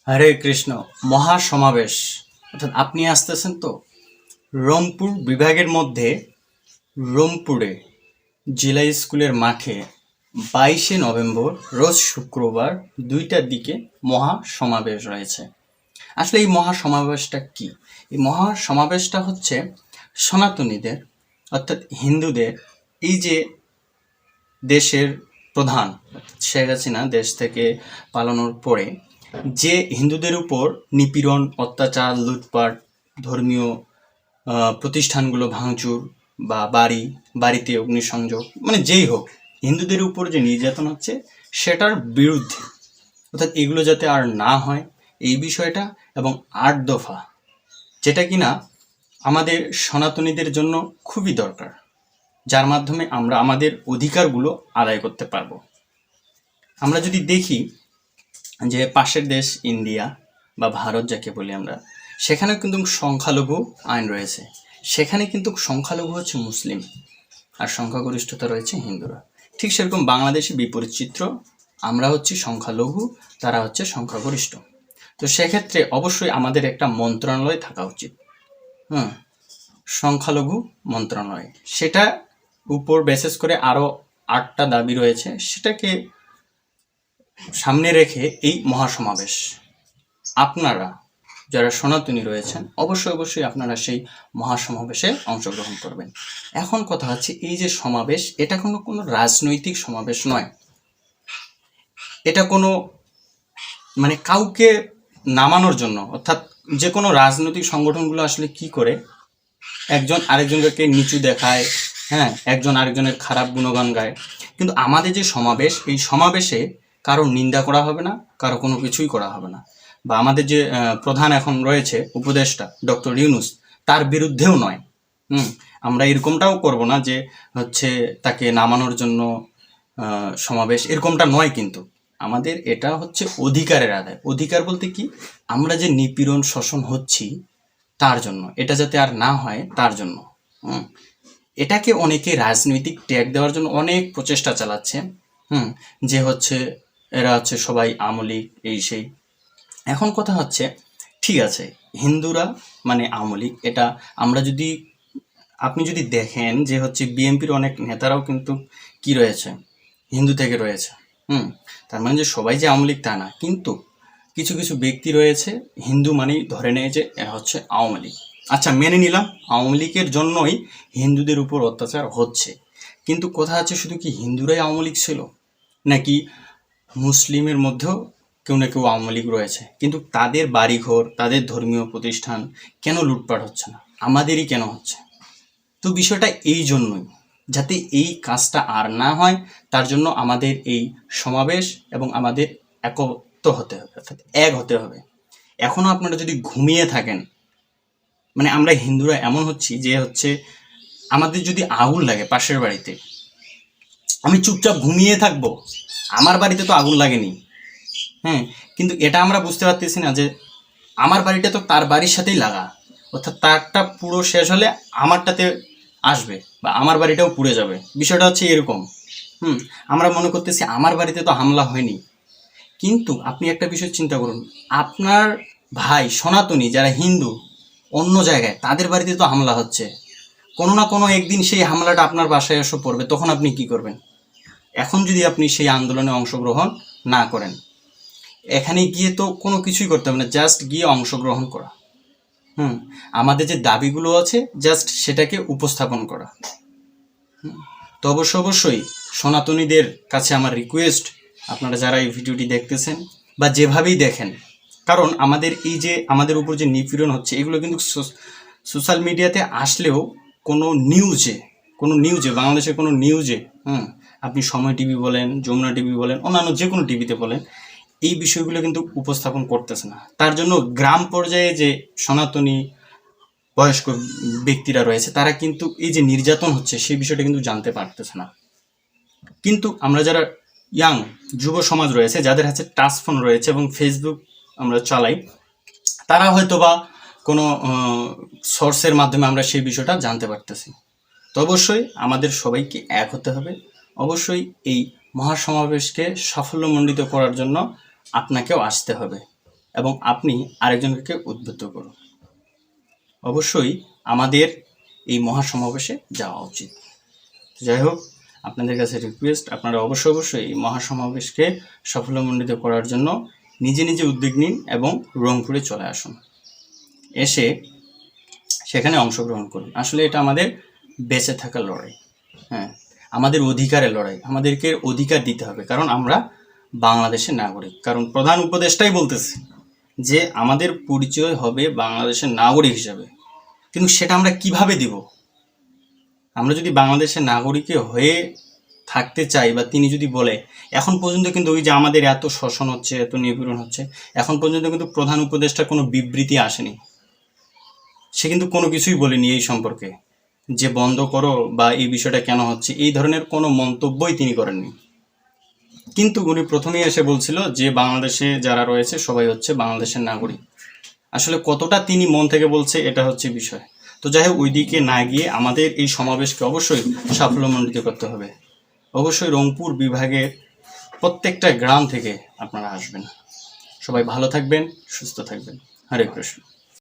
হরে কৃষ্ণ। মহাসমাবেশ অর্থাৎ আপনি আসতেছেন তো রংপুর বিভাগের মধ্যে রংপুরে জেলা স্কুলের মাঠে 22শে নভেম্বর রোজ শুক্রবার 2টার দিকে মহাসমাবেশ রয়েছে। আসলে এই মহাসমাবেশটা কি? এই মহাসমাবেশটা হচ্ছে সনাতনীদের অর্থাৎ হিন্দুদের এই যে দেশের প্রধান শেখ হাসিনা দেশ থেকে পালানোর পরে যে হিন্দুদের উপর নিপীড়ন, অত্যাচার, লুটপাট, ধর্মীয় প্রতিষ্ঠানগুলো ভাঙচুর বা বাড়িতে অগ্নিসংযোগ, মানে যেই হোক হিন্দুদের উপর যে নির্যাতন হচ্ছে সেটার বিরুদ্ধে, অর্থাৎ এগুলো যাতে আর না হয় এই বিষয়টা, এবং 8 দফা যেটা কিনা আমাদের সনাতনীদের জন্য খুবই দরকার, যার মাধ্যমে আমরা আমাদের অধিকারগুলো আদায় করতে পারবো। আমরা যদি দেখি যে পাশের দেশ ইন্ডিয়া বা ভারত যাকে বলি আমরা, সেখানেও কিন্তু সংখ্যালঘু আইন রয়েছে। সেখানে কিন্তু সংখ্যালঘু হচ্ছে মুসলিম আর সংখ্যাগরিষ্ঠতা রয়েছে হিন্দুরা। ঠিক সেরকম বাংলাদেশে বিপরীত চিত্র, আমরা হচ্ছি সংখ্যালঘু, তারা হচ্ছে সংখ্যাগরিষ্ঠ। তো সেক্ষেত্রে অবশ্যই আমাদের একটা মন্ত্রণালয় থাকা উচিত, সংখ্যালঘু মন্ত্রণালয়। সেটা উপর বেসিস করে আরও 8টা দাবি রয়েছে, সেটাকে সামনে রেখে এই মহাসমাবেশ আপনারা যারা সনাতনী রয়েছেন অবশ্যই আপনারা সেই মহাসমাবেশে অংশগ্রহণ করবেন। এখন কথা হচ্ছে এই যে সমাবেশ, এটা কোনো রাজনৈতিক সমাবেশ নয়। এটা কোনো মানে কাউকে নামানোর জন্য, অর্থাৎ যে কোনো রাজনৈতিক সংগঠনগুলো আসলে কি করে একজন আরেকজনকে নিচু দেখায়, একজন আরেকজনের খারাপ গুণগান গায়। কিন্তু আমাদের যে সমাবেশ, এই সমাবেশে কারো নিন্দা করা হবে না, কারো কোনো কিছুই করা হবে না। বা আমাদের যে প্রধান এখন রয়েছে উপদেষ্টা ডক্টর ইউনূস, তার বিরুদ্ধেও নয়। আমরা এরকমটাও করব না যে হচ্ছে তাকে নামানোর জন্য সমাবেশ, এরকমটা নয়। কিন্তু আমাদের এটা হচ্ছে অধিকারের আদায়। অধিকার বলতে কি, আমরা যে নিপীড়ন শোষণ হচ্ছি তার জন্য, এটা যাতে আর না হয় তার জন্য। এটাকে অনেকে রাজনৈতিক ট্যাগ দেওয়ার জন্য অনেক প্রচেষ্টা চালাচ্ছে, যে হচ্ছে এরা হচ্ছে সবাই আমলিক এই সেই। এখন কথা হচ্ছে ঠিক আছে, হিন্দুরা মানে আমলিক, এটা আমরা যদি আপনি যদি দেখেন যে হচ্ছে বিএনপির অনেক নেতারাও কিন্তু কি রয়েছে, হিন্দু থেকে রয়েছে। তার মানে যে সবাই যে আওয়ামী লীগ তা না, কিন্তু কিছু কিছু ব্যক্তি রয়েছে হিন্দু মানেই ধরে নেয় যে এরা হচ্ছে আওয়ামী লীগ। আচ্ছা, মেনে নিলাম আওয়ামী লীগের জন্যই হিন্দুদের উপর অত্যাচার হচ্ছে, কিন্তু কথা হচ্ছে শুধু কি হিন্দুরাই আওয়ামী লীগ ছিল, নাকি মুসলিমের মধ্যেও কেউ না কেউ আওয়ামী লীগ রয়েছে? কিন্তু তাদের বাড়িঘর, তাদের ধর্মীয় প্রতিষ্ঠান কেন লুটপাট হচ্ছে না, আমাদেরই কেন হচ্ছে? তো বিষয়টা এই জন্যই, যাতে এই কাজটা আর না হয় তার জন্য আমাদের এই সমাবেশ এবং আমাদের একত্র হতে হবে, অর্থাৎ এক হতে হবে। এখনো আপনারা যদি ঘুমিয়ে থাকেন, মানে আমরা হিন্দুরা এমন হচ্ছি যে হচ্ছে আমাদের যদি আগুন লাগে পাশের বাড়িতে, আমি চুপচাপ ঘুমিয়ে থাকবো? আমার বাড়িতে তো আগুন লাগেনি, কিন্তু এটা আমরা বুঝতে পারতেছি না যে আমার বাড়িটা তো তার বাড়ির সাথেই লাগা, অর্থাৎ তারটা পুরো শেষ হলে আমারটাতে আসবে বা আমার বাড়িটাও পুড়ে যাবে। বিষয়টা হচ্ছে এরকম। আমরা মনে করতেছি আমার বাড়িতে তো হামলা হয়নি, কিন্তু আপনি একটা বিষয় চিন্তা করুন, আপনার ভাই সনাতনী যারা হিন্দু অন্য জায়গায়, তাদের বাড়িতে তো হামলা হচ্ছে। কোনো না কোনো একদিন সেই হামলাটা আপনার বাসায় এসে পড়বে, তখন আপনি কি করবেন? এখন যদি আপনি সেই আন্দোলনে অংশগ্রহণ না করেন, এখানে গিয়ে তো কোনো কিছুই করতে হবে না, জাস্ট গিয়ে অংশগ্রহণ করা। আমাদের যে দাবিগুলো আছে জাস্ট সেটাকে উপস্থাপন করা। তো অবশ্যই সনাতনীদের কাছে আমার রিকোয়েস্ট, আপনারা যারা এই ভিডিওটি দেখতেছেন বা যেভাবেই দেখেন, কারণ আমাদের এই যে আমাদের উপর যে নিপীড়ন হচ্ছে, এগুলো কিন্তু সোশ্যাল মিডিয়াতে আসলেও কোনো নিউজে বাংলাদেশের কোনো নিউজে, আপনি সময় টিভি বলেন, যমুনা টিভি বলেন, অন্যান্য যে কোনো টিভিতে বলেন, এই বিষয়গুলো কিন্তু উপস্থাপন করতেছে না। তার জন্য গ্রাম পর্যায়ে যে সনাতনী বয়স্ক ব্যক্তিরা রয়েছে, তারা কিন্তু এই যে নির্যাতন হচ্ছে সেই বিষয়টা কিন্তু জানতে পারতেছে না। কিন্তু আমরা যারা ইয়াং যুব সমাজ রয়েছে, যাদের হাতে টাচ ফোন রয়েছে এবং ফেসবুক আমরা চালাই, তারা হয়তো বা কোনো সোর্সের মাধ্যমে আমরা সেই বিষয়টা জানতে পারতেছি। তো অবশ্যই আমাদের সবাইকে এক হতে হবে। অবশ্যই এই মহাসমাবেশকে সাফল্যমণ্ডিত করার জন্য আপনাকেও আসতে হবে। এবং আপনি আরেকজনকে উদ্বুদ্ধ করুন। অবশ্যই আমাদের এই মহাসমাবেশে যাওয়া উচিত। যাই হোক, আপনাদের কাছে রিকোয়েস্ট, আপনারা অবশ্যই এই মহাসমাবেশকে সাফল্যমণ্ডিত করার জন্য নিজে নিজে উদ্যোগ নিন এবং রংপুরে চলে আসুন, এসে সেখানে অংশগ্রহণ করুন। আসলে এটা আমাদের বেঁচে থাকার লড়াই, হ্যাঁ, আমাদের অধিকারের লড়াই। আমাদেরকে অধিকার দিতে হবে, কারণ আমরা বাংলাদেশের নাগরিক। কারণ প্রধান উপদেষ্টাই বলতেছে যে আমাদের পরিচয় হবে বাংলাদেশের নাগরিক হিসাবে, কিন্তু সেটা আমরা কিভাবে দিব? আমরা যদি বাংলাদেশের নাগরিক হয়ে থাকতে চাই, বা তিনি যদি বলে, এখন পর্যন্ত কিন্তু ওই যে আমাদের এত শোষণ হচ্ছে, এত নিপীড়ন হচ্ছে, এখন পর্যন্ত কিন্তু প্রধান উপদেষ্টার কোনো বিবৃতি আসেনি। সে কিন্তু কোনো কিছুই বলেনি এই সম্পর্কে, যে বন্ধ করো বা এই বিষয়টা কেন হচ্ছে, এই ধরনের কোনো মন্তব্যই তিনি করেননি। কিন্তু উনি প্রথমেই এসে বলছিল যে বাংলাদেশে যারা রয়েছে সবাই হচ্ছে বাংলাদেশের নাগরিক। আসলে কতটা তিনি মন থেকে বলছে এটা হচ্ছে বিষয়। তো যাই হোক, ওইদিকে না গিয়ে আমাদের এই সমাবেশকে অবশ্যই সাফল্যমণ্ডিত করতে হবে। অবশ্যই রংপুর বিভাগের প্রত্যেকটা গ্রাম থেকে আপনারা আসবেন। সবাই ভালো থাকবেন, সুস্থ থাকবেন। হরে কৃষ্ণ।